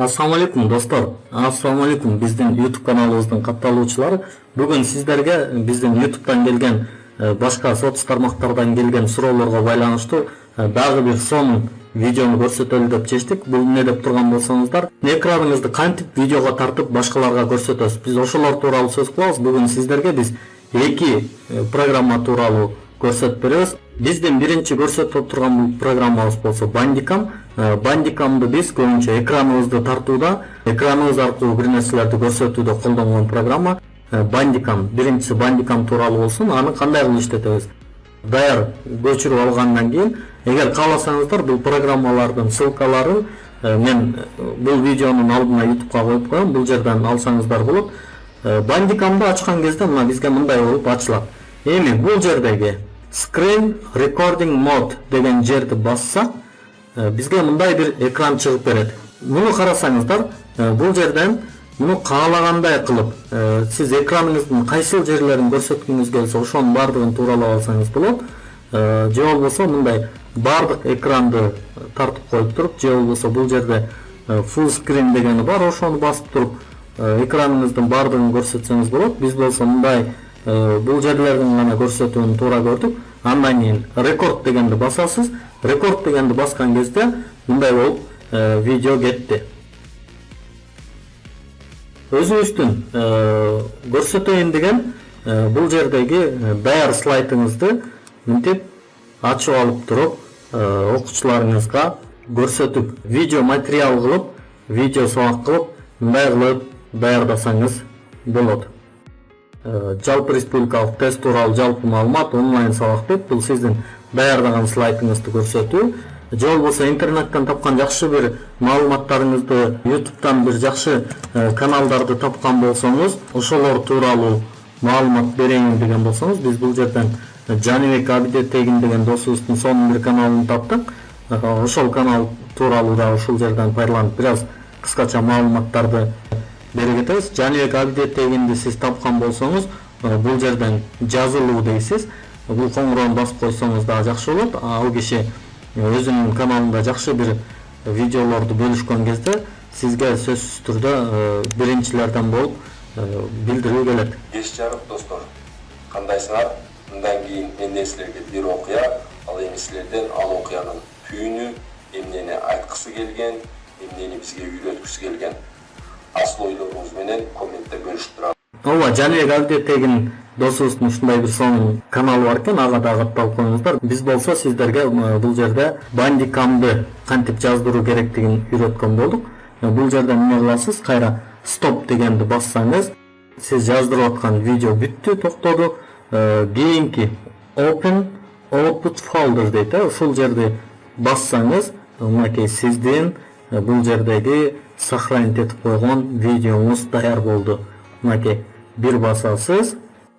Assalamu alaikum достор. Assalamu alaikum биздин YouTube каналыбыздын катталуучулары. Бүгүн сиздерге биздин YouTube'дан келген башка соц тармактардан келген суроолорго байланыштуу дагы бир сонун видеону көрсөтөлү деп чечтик. Бул эмне деп турган болсоңуздар, экраныңызды кантип видеого тартып башкаларга көрсөтөсүз. Биз ошолор тууралуу сөз кылабыз. Бүгүн сиздерге биз эки программа тууралуу көрсөтүп беребиз. Биздин биринчи көрсөтүп турган бул программабыз болсо Bandicam. Bandicamды биз көбүнчө экраныбызды тартууда, экраныбыз аркылуу бир нерселерди көрсөтүүдө колдонгон программа. Bandicam, биринчиси Bandicam тууралуу болсун. Аны кандай кылып иштетебиз? Даяр көчүрүп алгандан кийин, эгер кааласаңыздар, бул программалардын ссылкаларын мен бул видеонун алдына YouTube'га коюп коем. Бул жерден алсаңыздар болот. Bandicamды ачкан кезде мына бизге мындай болуп ачылат. Эми бул жердеги Screen Recording Mode деген жерди бассак, бизге мындай бир экран чыгып берет. Муну карасаңыздар, бул жерден муну каалагандай кылып, сиз экраныңыздын кайсыл жерлерин көрсөткүңүз келсе, ошонун бардыгын тууралап алсаңыз болот. Же болбосо мындай бардык экранды тартып коюп туруп, же болбосо бул жерде Full Screen дегени бар, ошону басып туруп экраныңыздын бардыгын көрсөтсөңүз болот. Биз болсо мындай бул жерлердин гана көрсөтүүнү туура көрдүк. Андан кийин рекорд дегенди басасыз. Рекорд дегенди баскан кезде мындай болуп видео кетти. Өзүңүздүн көрсөтөйүн деген бул жердеги даяр слайдыңызды мынтип ачып алып туруп окуучуларыңызга көрсөтүп, видео материал кылып, видео сабак кылып, мындай кылып даярдасаңыз болот. Жалпы республикалык тест тууралуу жалпы маалымат онлайн сабак деп, бул сиздин даярдаган слайдыңызды көрсөтүү. Же болбосо интернеттен тапкан жакшы бир маалыматтарыңызды, YouTube'дан бир жакшы каналдарды тапкан болсоңуз, ошолор тууралуу маалымат берейин деген болсоңуз, биз бул жерден Жаныбек Абидетегин деген досубуздун сонун бир каналын таптык. Ошол канал тууралуу да ушул жерден пайдаланып бир аз кыскача маалыматтарды бере кетебиз. Жаныбек Абидетегинди сиз тапкан болсоңуз, бул жерден жазылуу дейсиз. Бул коңгуроону басып койсоңуз да жакшы болот. Ал киши өзүнүн каналында жакшы бир видеолорду бөлүшкөн кезде сизге сөзсүз түрдө биринчилерден болуп билдирүү келет. Кеш жарык достор, кандайсыңар? Мындан кийин менде силерге бир окуя, ал эми силерден ал окуянын түйүнү, эмнени айткысы келген, эмнени бизге үйрөткүсү келген асыл ойлоруңуз менен комментте бөлүшүп турабыз. Ооба, Жаныбек Абидетегин досубуздун ушундай бир сонун каналы бар экен, ага да катталып коюңуздар. Биз болсо сиздерге бул жерде Bandicamды кантип жаздыруу керектигин үйрөткөн болдук. Бул жерден эмне кыласыз? Кайра стоп дегенди бассаңыз, сиз жаздырып аткан видео бүттү, токтоду. Кийинки Open Output Folder дейт. Ушул жерди бассаңыз, мынакей сиздин бул жердеги сохранить этип койгон видеоңуз даяр болду. Мынакей бир басасыз,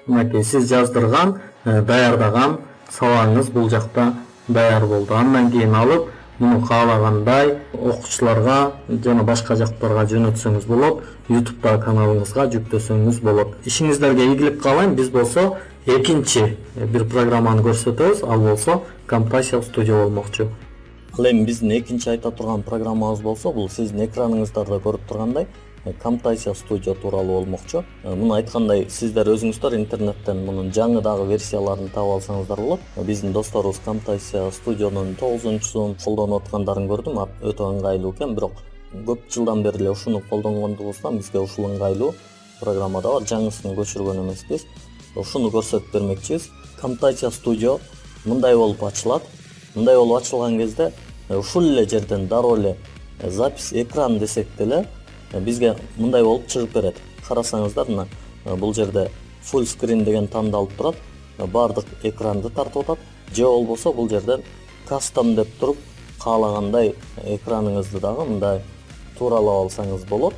мынакей сиз жаздырган, даярдаган сабагыңыз бул жакта даяр болду. Андан кийин алып, муну каалагандай окуучуларга жана башка жактарга жөнөтсөңүз болот, YouTube'да каналыңызга жүктөсөңүз болот. Ишиңиздерге ийгилик каалайм. Биз болсо экинчи бир программаны көрсөтөбүз, ал болсо Camtasia Studio болмокчу. Ал эми биздин экинчи айта турган программабыз болсо, бул сиздин экраныңыздарда көрүп тургандай Camtasia Studio тууралуу болмокчу. Муну айткандай, сиздер өзүңүздөр интернеттен мунун жаңы дагы версияларын таап алсаңыздар болот. Биздин досторубуз Camtasia Studio'нун 9-сун колдонуп аткандарын көрдүм. Өтө ыңгайлуу экен, бирок көп жылдан бери эле ушуну колдонгондугубуздан бизге ушул ыңгайлуу программа да бар. Жаңысын көчүргөн эмеспиз. Ушуну көрсөтүп бермекчибиз. Camtasia Studio мындай болуп ачылат. Мындай болуп ачылган кезде ушул эле жерден дароо эле запись экран десек деле бизге мындай болуп чыгып берет. Карасаңыздар, мына бул жерде Full Screen деген тандалып турат. Бардык экранды тартып атат. Же болбосо бул жерден Custom деп туруп, каалагандай экраныңызды дагы мындай тууралап алсаңыз болот.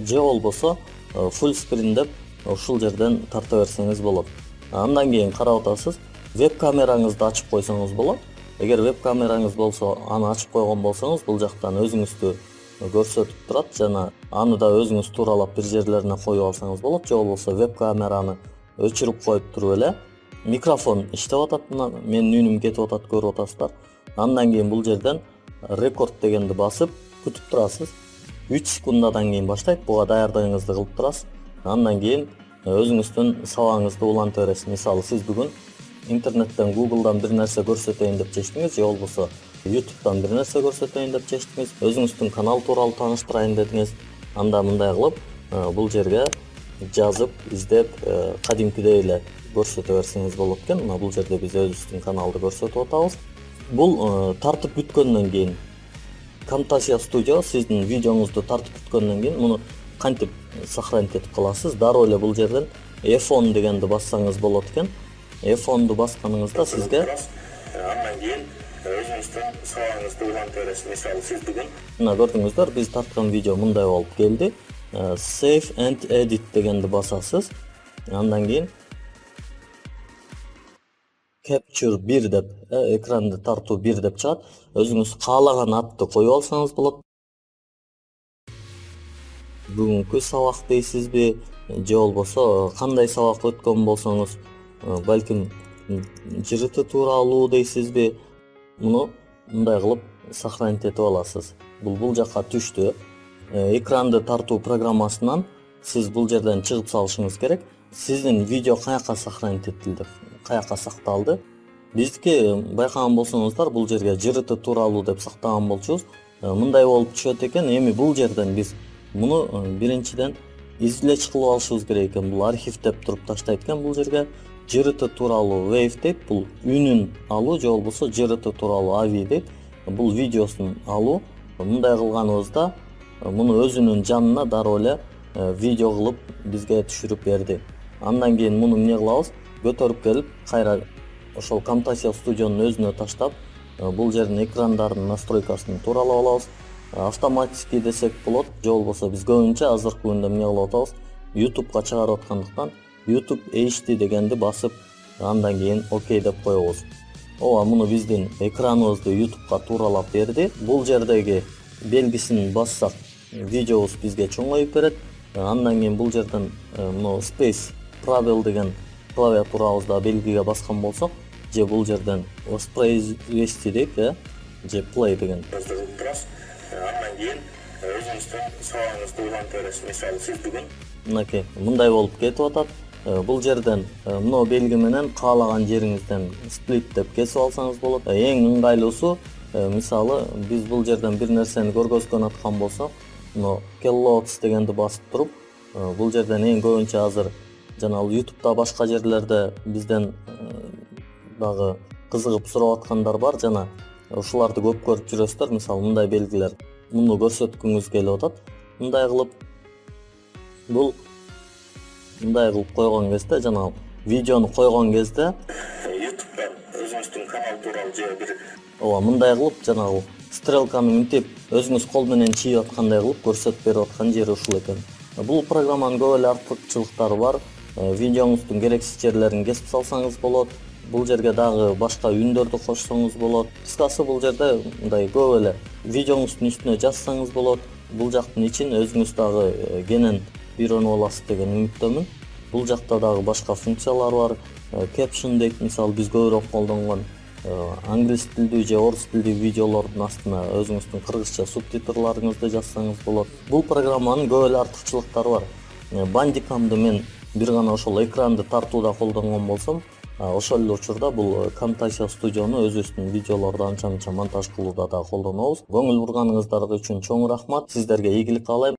Же болбосо Full Screen деп ушул жерден тарта берсеңиз болот. Андан кийин карап атасыз, веб камераңызды ачып койсоңуз болот. Эгер веб камераңыз болсо, аны ачып койгон болсоңуз, бул жактан өзүңүздү көрсөтүп турат жана аны да өзүңүз тууралап бир жерлерине коюп алсаңыз болот. Же болбосо веб камераны өчүрүп коюп туруп эле микрофон иштеп атат, мына менин үнүм кетип атат, көрүп атасыздар. Андан кийин бул жерден рекорд дегенди басып күтүп турасыз. 3 секундадан кийин баштайт. Буга даярдыгыңызды кылып турасыз. Андан кийин өзүңүздүн сабагыңызды улантып бересиз. Мисалы, сиз бүгүн интернеттен, Google'дан бир нерсе көрсөтөйүн деп чечтиңиз, же болбосо YouTube'дан бир нерсе көрсөтөйүн деп чечтиңиз, өзүңүздүн канал тууралуу тааныштырайын дедиңиз. Анда мындай кылып, бул жерге жазып, издеп, кадимкидей эле көрсөтө берсеңиз болот экен. Мына бул жерде биз өзүбүздүн каналды көрсөтүп атабыз. Бул тартып бүткөндөн кийин Camtasia Studio сиздин видеоңузду тартып бүткөндөн кийин муну кантип сохранить этип каласыз? Дароо эле бул жерден F10 дегенди бассаңыз болот экен. F10ду басканыңызда сизге андан кийин өзүңүздүн сабагыңызды улантып бересиз. Мисалы, сиз бүгүн мына көрдүңүздөр, биз тарткан видео мындай болуп келди. Save and edit дегенди басасыз. Андан кийин Capture 1 деп, экранды тартуу 1 деп чыгат. Өзүңүз каалаган атты коюп алсаңыз болот. Бүгүнкү сабак дейсизби, же болбосо кандай сабак өткөн болсоңуз, балким жырыты тууралуу дейсизби, муну мындай кылып сохранить этип аласыз. Бул жакка түштү. Экранды тартуу программасынан сиз бул жерден чыгып салышыңыз керек. Сиздин видео каяка сохранить этилди, каяка сакталды? Биздики байкаган болсоңуздар, бул жерге жырыты тууралуу деп сактаган болчубуз. Мындай болуп түшөт экен. Эми бул жерден биз муну биринчиден извлечь кылып алышыбыз керек экен. Бул архив деп туруп таштайт экен бул жерге. Жырыты тууралуу wave дейт. Бул үнүн алуу, же болбосо жырыты тууралуу AVI дейт. Бул видеосун алуу. Мындай кылганыбызда муну өзүнүн жанына дароо эле видео кылып бизге түшүрүп берди. Андан кийин муну эмне кылабыз? Көтөрүп келип, кайра ошол Camtasia Studio'нун өзүнө таштап, бул жердин экрандардын настройкасын тууралап алабыз. Автоматически десек болот, же болбосо биз көбүнчө азыркы күндө эмне кылып атабыз? YouTube'га чыгарып аткандыктан YouTube HD дегенди басып, андан кийин OK деп коебуз. Ооба, муну биздин экраныбызды YouTube'га тууралап берди. Бул жердеги белгисин бассак, видеобуз бизге чоңоюп берет. Андан кийин бул жерден мына Space Probel деген клавиатурабызда белгиге баскан болсок, же бул жерден воспроизвести дейт, же play деген жаздырып турасыз. Андан кийин өзүңүздүн сабагыңызды улантып бересиз. Мисалы, сиз бүгүн мынакей мындай болуп кетип атат. Бул жерден мына белги менен каалаган жериңизден split деп кесип алсаңыз болот. Эң ыңгайлуусу, мисалы, биз бул жерден бир нерсени көргөзгөн аткан болсок, мына Keynote дегенди басып туруп, бул жерден эң көбүнчө азыр жанагы YouTube'да башка жерлерде бизден дагы кызыгып сурап аткандар бар, жана ушуларды көп көрүп жүрөсүздөр. Мисалы, мындай белгилер муну көрсөткүңүз келип атат. Мындай кылып койгон кезде, жанагы видеону койгон кезде YouTube'дан өзүңүздүн канал тууралуу же бир мындай кылып жанагы стрелканы мынтип өзүңүз кол менен чийип аткандай кылып көрсөтүп берип аткан жери ушул экен. Бул программанын көп эле артыкчылыктары бар. Видеоңуздун керексиз жерлерин кесип салсаңыз болот. Бул жерге дагы башка үндөрдү кошсоңуз болот. Кыскасы, бул жерде мындай көп эле видеоңуздун үстүнө жазсаңыз болот. Бул жактын ичин өзүңүз дагы кенен үйрөнүп аласыз деген үмүттөмүн. Бул жакта дагы башка функциялар бар. Caption дейт, мисалы, биз көбүрөөк колдонгон англис тилдүү же орус тилдүү видеолордун астына өзүңүздүн кыргызча субтитрларыңызды жазсаңыз болот. Бул программанын көп эле артыкчылыктары бар. Bandicam'ды мен бир гана ошол экранды тартууда колдонгон болсом, ошол эле учурда бул Camtasia Studio'ну өзүбүздүн видеолорду анча-мынча монтаж кылууда да колдонобуз. Көңүл бурганыңыздар үчүн чоң рахмат. Сиздерге ийгилик каалайм.